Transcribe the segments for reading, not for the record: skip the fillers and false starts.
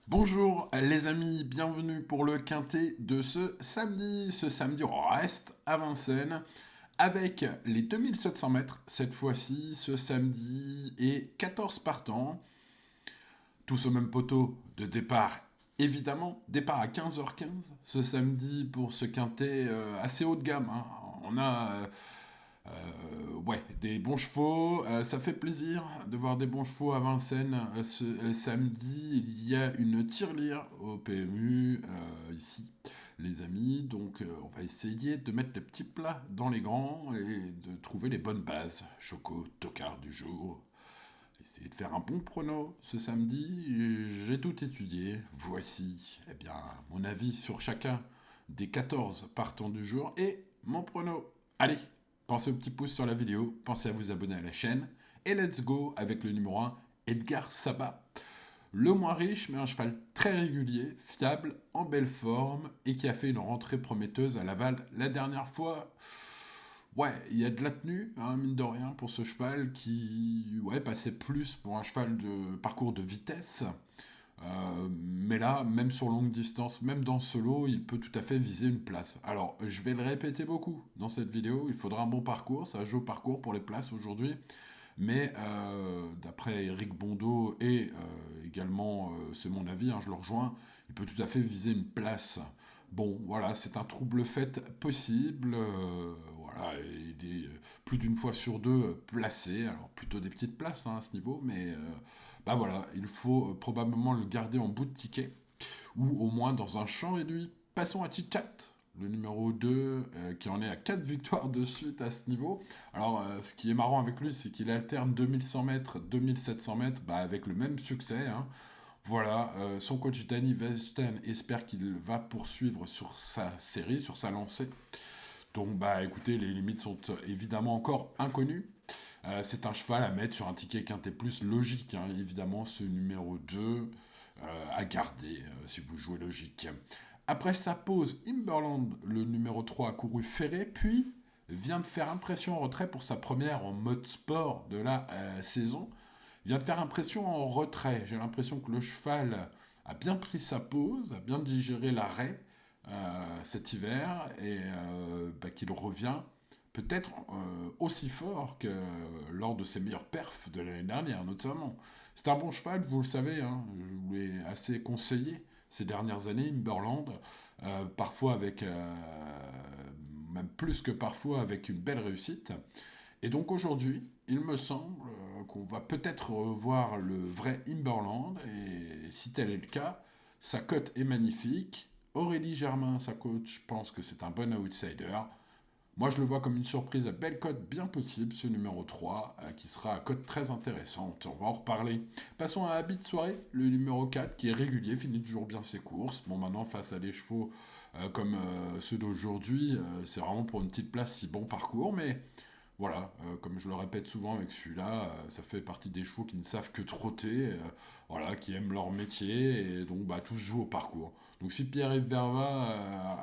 Bonjour les amis, bienvenue pour le quintet de ce samedi. Ce samedi, on reste à Vincennes avec les 2700 mètres cette fois-ci, ce samedi, et 14 partants, tous au même poteau de départ. Évidemment, départ à 15h15 ce samedi pour ce quintet assez haut de gamme, hein. On a ouais, des bons chevaux, ça fait plaisir de voir des bons chevaux à Vincennes. Samedi, il y a une tirelire au PMU ici, les amis. Donc, on va essayer de mettre les petits plats dans les grands et de trouver les bonnes bases. Choco, tocard du jour. Essayer de faire un bon prono ce samedi. J'ai tout étudié. Voici, eh bien, mon avis sur chacun des 14 partants du jour et mon prono. Allez, pensez au petit pouce sur la vidéo, pensez à vous abonner à la chaîne, et let's go avec le numéro 1, Edgar Saba. Le moins riche, mais un cheval très régulier, fiable, en belle forme, et qui a fait une rentrée prometteuse à Laval la dernière fois. Ouais, il y a de la tenue, hein, mine de rien, pour ce cheval qui passait plus pour un cheval de parcours de vitesse. Mais là, même sur longue distance, même dans solo, il peut tout à fait viser une place. Alors, je vais le répéter beaucoup dans cette vidéo, il faudra un bon parcours, ça joue au parcours pour les places aujourd'hui. Mais d'après Eric Bondeau et également, c'est mon avis, hein, je le rejoins, il peut tout à fait viser une place. Bon, voilà, c'est un trouble fait possible. Voilà, il est plus d'une fois sur deux placé. Alors plutôt des petites places, hein, à ce niveau, mais bah voilà, il faut probablement le garder en bout de ticket ou au moins dans un champ réduit. Passons à Chit-Chat, le numéro 2, qui en est à 4 victoires de suite à ce niveau. Alors, ce qui est marrant avec lui, c'est qu'il alterne 2100 mètres, 2700 mètres, bah, avec le même succès, hein. Voilà, son coach Danny Westen espère qu'il va poursuivre sur sa série, sur sa lancée. Donc, bah écoutez, les limites sont évidemment encore inconnues. C'est un cheval à mettre sur un ticket quintet plus logique, hein, évidemment, ce numéro 2 à garder si vous jouez logique. Après sa pause, Imberland, le numéro 3, a couru ferré, puis vient de faire impression en retrait pour sa première en mode sport de la saison. Il vient de faire impression en retrait. J'ai l'impression que le cheval a bien pris sa pause, a bien digéré l'arrêt cet hiver et bah, qu'il revient peut-être aussi fort que lors de ses meilleurs perfs de l'année dernière, notamment. C'est un bon cheval, vous le savez, hein, je vous l'ai assez conseillé ces dernières années, Imberland, parfois avec, même plus que parfois avec une belle réussite. Et donc aujourd'hui, il me semble qu'on va peut-être revoir le vrai Imberland, et si tel est le cas, sa cote est magnifique. Aurélie Germain, sa coach, pense que c'est un bon outsider. Moi, je le vois comme une surprise à belle cote bien possible, ce numéro 3, qui sera à cote très intéressante. On va en reparler. Passons à Habit de soirée, le numéro 4, qui est régulier, finit toujours bien ses courses. Bon, maintenant, face à des chevaux comme ceux d'aujourd'hui, c'est vraiment pour une petite place si bon parcours, mais voilà, comme je le répète souvent avec celui-là, ça fait partie des chevaux qui ne savent que trotter, voilà, qui aiment leur métier, et donc bah, tout se joue au parcours. Donc si Pierre-Yves Verva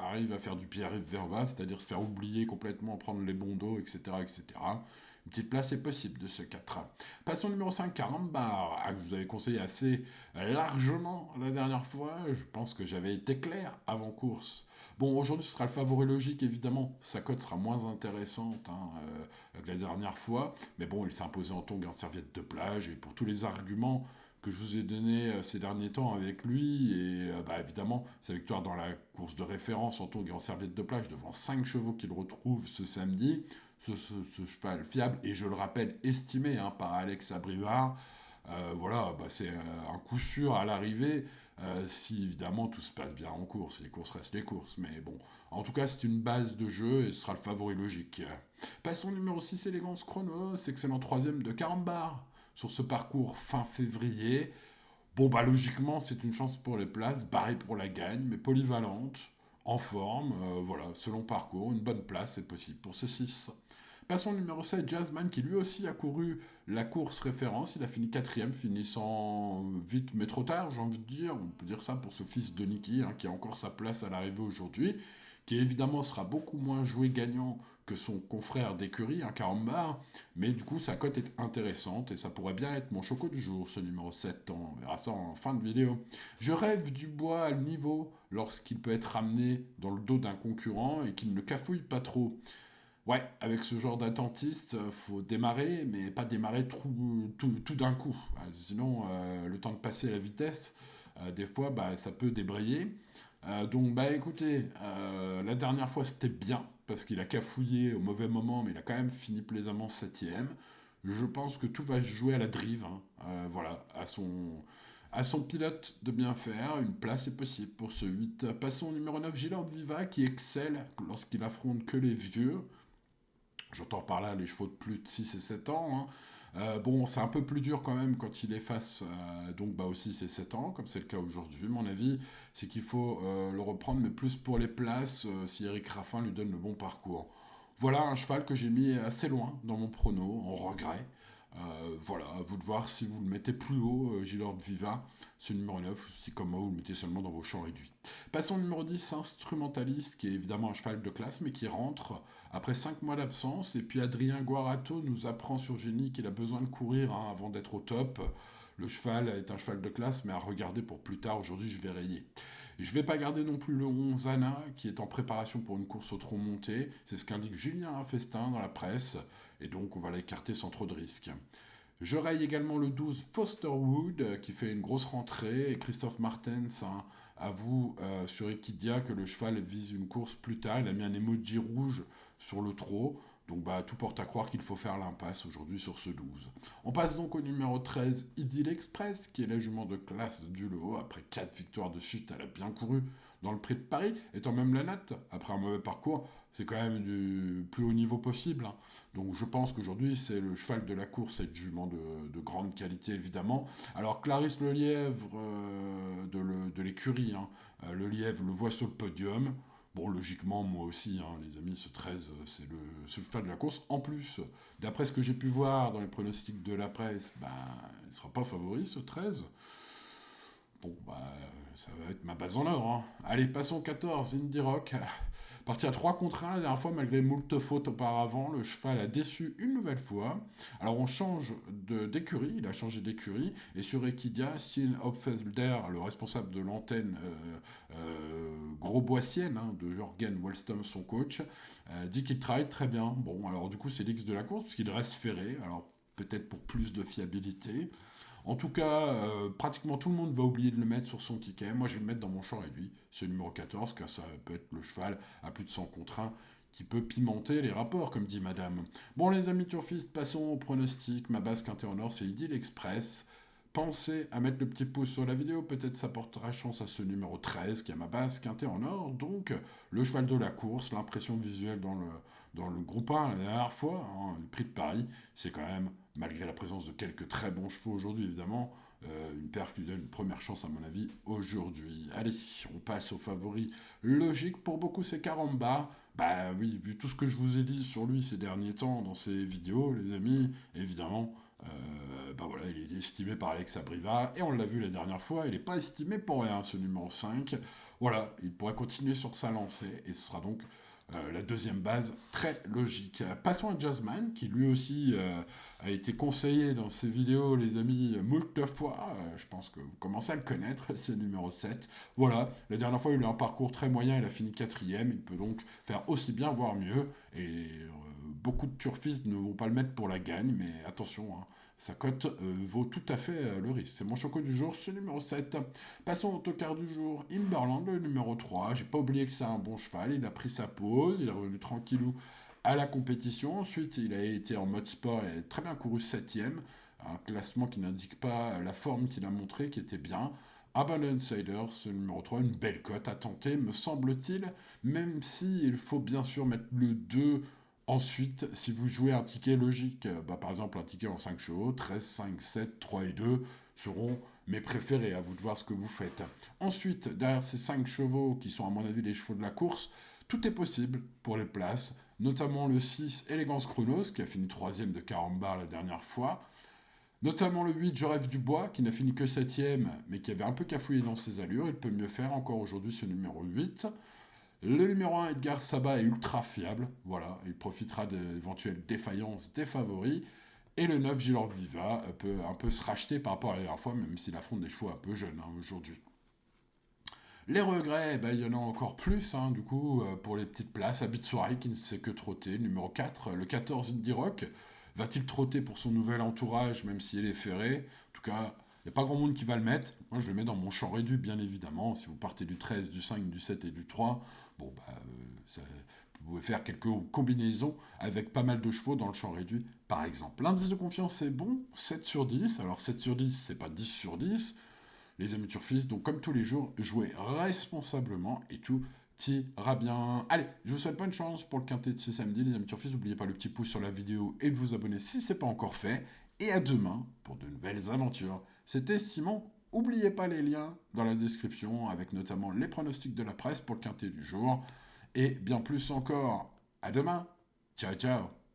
arrive à faire du Pierre-Yves Verva, c'est-à-dire se faire oublier complètement, prendre les bons dos, etc., etc., une petite place est possible de ce 4. Passons au numéro 5, Carambar, que je vous avais conseillé assez largement la dernière fois. Je pense que j'avais été clair avant course. Bon, aujourd'hui, ce sera le favori logique, évidemment. Sa cote sera moins intéressante, hein, que la dernière fois. Mais bon, il s'est imposé en tongs et en serviette de plage. Et pour tous les arguments que je vous ai donnés ces derniers temps avec lui, et bah, évidemment, sa victoire dans la course de référence en tongs et en serviette de plage devant 5 chevaux qu'il retrouve ce samedi, ce cheval fiable, et je le rappelle, estimé, hein, par Alex Abrivard, voilà, bah, c'est un coup sûr à l'arrivée, si évidemment tout se passe bien en course. Les courses restent les courses, mais bon. En tout cas, c'est une base de jeu et ce sera le favori logique. Passons au numéro 6, Élégance Chronos, excellent troisième de Carambar sur ce parcours fin février. Bon, bah logiquement, c'est une chance pour les places, barrée pour la gagne, mais polyvalente, en forme, voilà, selon parcours, une bonne place est possible pour ce 6. Passons au numéro 7, Jazzman, qui lui aussi a couru la course référence. Il a fini quatrième, finissant vite mais trop tard, j'ai envie de dire. On peut dire ça pour ce fils de Niki, hein, qui a encore sa place à l'arrivée aujourd'hui, qui évidemment sera beaucoup moins joué gagnant que son confrère d'écurie, un Carambar, mais du coup sa cote est intéressante et ça pourrait bien être mon choco du jour, ce numéro 7. On verra ça en fin de vidéo. Je rêve du bois à niveau lorsqu'il peut être ramené dans le dos d'un concurrent et qu'il ne cafouille pas trop. Ouais, avec ce genre d'attentiste, faut démarrer, mais pas démarrer tout d'un coup. Sinon, le temps de passer à la vitesse, des fois, bah, ça peut débrayer. Donc, bah écoutez, la dernière fois c'était bien, parce qu'il a cafouillé au mauvais moment, mais il a quand même fini plaisamment septième. Je pense que tout va se jouer à la drive, hein. Voilà, à son pilote de bien faire, une place est possible pour ce 8. Passons au numéro 9, Gilord Viva, qui excelle lorsqu'il affronte que les vieux. J'entends par là les chevaux de plus de 6 et 7 ans, hein. Bon, c'est un peu plus dur quand même quand il est face donc bah, aussi ses 7 ans, comme c'est le cas aujourd'hui. Mon avis, c'est qu'il faut le reprendre, mais plus pour les places, si Eric Raffin lui donne le bon parcours. Voilà un cheval que j'ai mis assez loin dans mon prono, en regret. Voilà, à vous de voir si vous le mettez plus haut, Gilord Viva, ce numéro 9, ou si comme moi vous le mettez seulement dans vos champs réduits. Passons au numéro 10, Instrumentaliste, qui est évidemment un cheval de classe, mais qui rentre après 5 mois d'absence. Et puis Adrien Guarato nous apprend sur Génie qu'il a besoin de courir hein, avant d'être au top. Le cheval est un cheval de classe, mais à regarder pour plus tard. Aujourd'hui, je vais rayer. Je ne vais pas garder non plus le 11 Anna, qui est en préparation pour une course au tronc monté. C'est ce qu'indique Julien Festin dans la presse. Et donc, on va l'écarter sans trop de risques. Je raye également le 12 Fosterwood, qui fait une grosse rentrée. Et Christophe Martens avoue sur Equidia que le cheval vise une course plus tard. Il a mis un emoji rouge sur le trot. Donc bah, tout porte à croire qu'il faut faire l'impasse aujourd'hui sur ce 12. On passe donc au numéro 13, Idyll Express, qui est la jument de classe du lot. Après 4 victoires de suite, elle a bien couru dans le prix de Paris, étant même la note, après un mauvais parcours, c'est quand même du plus haut niveau possible. Hein. Donc je pense qu'aujourd'hui, c'est le cheval de la course, cette jument de grande qualité, évidemment. Alors Clarisse Lelièvre de l'écurie, hein, Lelièvre le voit sur le podium. Bon, logiquement, moi aussi, hein, les amis, ce 13, c'est le cheval de la course. En plus, d'après ce que j'ai pu voir dans les pronostics de la presse, ben, il ne sera pas favori, ce 13. Bon, bah, ça va être ma base en or. Hein. Allez, passons au 14, Indie Rock. Parti à 3 contre 1 la dernière fois, malgré moult fautes auparavant, le cheval a déçu une nouvelle fois. Alors on change d'écurie, il a changé d'écurie, et sur Equidia, Sil Hopfelder, le responsable de l'antenne gros boissienne hein, de Jorgen Wellstom, son coach, dit qu'il travaille très bien. Bon, alors du coup c'est l'X de la course, puisqu'il reste ferré, alors peut-être pour plus de fiabilité. En tout cas, pratiquement tout le monde va oublier de le mettre sur son ticket. Moi, je vais le mettre dans mon champ réduit, ce numéro 14, car ça peut être le cheval à plus de 100 contre 1 qui peut pimenter les rapports, comme dit madame. Bon, les amis turfistes, passons au pronostic. Ma base quintée en or, c'est Idyll Express. Pensez à mettre le petit pouce sur la vidéo, peut-être ça portera chance à ce numéro 13 qui a ma base quintée en or. Donc, le cheval de la course, l'impression visuelle dans le groupe 1 la dernière fois, hein, le prix de Paris, c'est quand même, malgré la présence de quelques très bons chevaux aujourd'hui évidemment, une perf qui lui donne une première chance à mon avis aujourd'hui. Allez, on passe aux favoris logiques. Pour beaucoup, c'est Caramba. Bah oui, vu tout ce que je vous ai dit sur lui ces derniers temps dans ces vidéos, les amis, évidemment, bah voilà, il est estimé par Alex Abriva, et on l'a vu la dernière fois, il n'est pas estimé pour rien, ce numéro 5. Voilà, il pourrait continuer sur sa lancée, et ce sera donc la deuxième base, très logique. Passons à Jazzman, qui lui aussi a été conseillé dans ses vidéos, les amis, moult fois. Je pense que vous commencez à le connaître, c'est le numéro 7. Voilà, la dernière fois, il a eu un parcours très moyen, il a fini 4ème. Il peut donc faire aussi bien, voire mieux. Et beaucoup de turfistes ne vont pas le mettre pour la gagne, mais attention, hein, sa cote vaut tout à fait le risque. C'est mon choco du jour, ce numéro 7. Passons au tocard du jour, Imberland, le numéro 3. J'ai pas oublié que c'est un bon cheval, il a pris sa pause, il est revenu tranquillou à la compétition. Ensuite, il a été en mode sport et a très bien couru 7ème. Un classement qui n'indique pas la forme qu'il a montré, qui était bien. Abandon Insider, ce numéro 3, une belle cote à tenter, me semble-t-il, même si il faut bien sûr mettre le 2. Ensuite, si vous jouez un ticket logique, bah par exemple un ticket en 5 chevaux, 13, 5, 7, 3 et 2 seront mes préférés, à vous de voir ce que vous faites. Ensuite, derrière ces 5 chevaux, qui sont à mon avis les chevaux de la course, tout est possible pour les places, notamment le 6, Elegance Chronos, qui a fini 3ème de Carambar la dernière fois, notamment le 8, Je rêve du bois, qui n'a fini que 7ème, mais qui avait un peu cafouillé dans ses allures, il peut mieux faire encore aujourd'hui ce numéro 8. Le numéro 1, Edgar Saba, est ultra fiable. Voilà, il profitera d'éventuelles défaillances des favoris. Et le 9, Gilor Viva, peut un peu se racheter par rapport à la dernière fois, même s'il affronte des chevaux un peu jeunes aujourd'hui. Les regrets, il y en a encore plus, du coup, pour les petites places. Abid Souari qui ne sait que trotter. Numéro 4, le 14, Indie Rock. Va-t-il trotter pour son nouvel entourage, même s'il est ferré? En tout cas, il n'y a pas grand monde qui va le mettre. Moi, je le mets dans mon champ réduit, bien évidemment. Si vous partez du 13, du 5, du 7 et du 3, vous pouvez faire quelques combinaisons avec pas mal de chevaux dans le champ réduit, par exemple. L'indice de confiance, c'est bon, 7 sur 10. Alors 7 sur 10, c'est pas 10 sur 10. Les amis turfistes, donc comme tous les jours, jouez responsablement et tout ira bien. Allez, je vous souhaite bonne chance pour le quintet de ce samedi, les amis turfistes. N'oubliez pas le petit pouce sur la vidéo et de vous abonner si ce n'est pas encore fait. Et à demain pour de nouvelles aventures. C'était Simon. N'oubliez pas les liens dans la description avec notamment les pronostics de la presse pour le quintet du jour. Et bien plus encore. À demain. Ciao, ciao.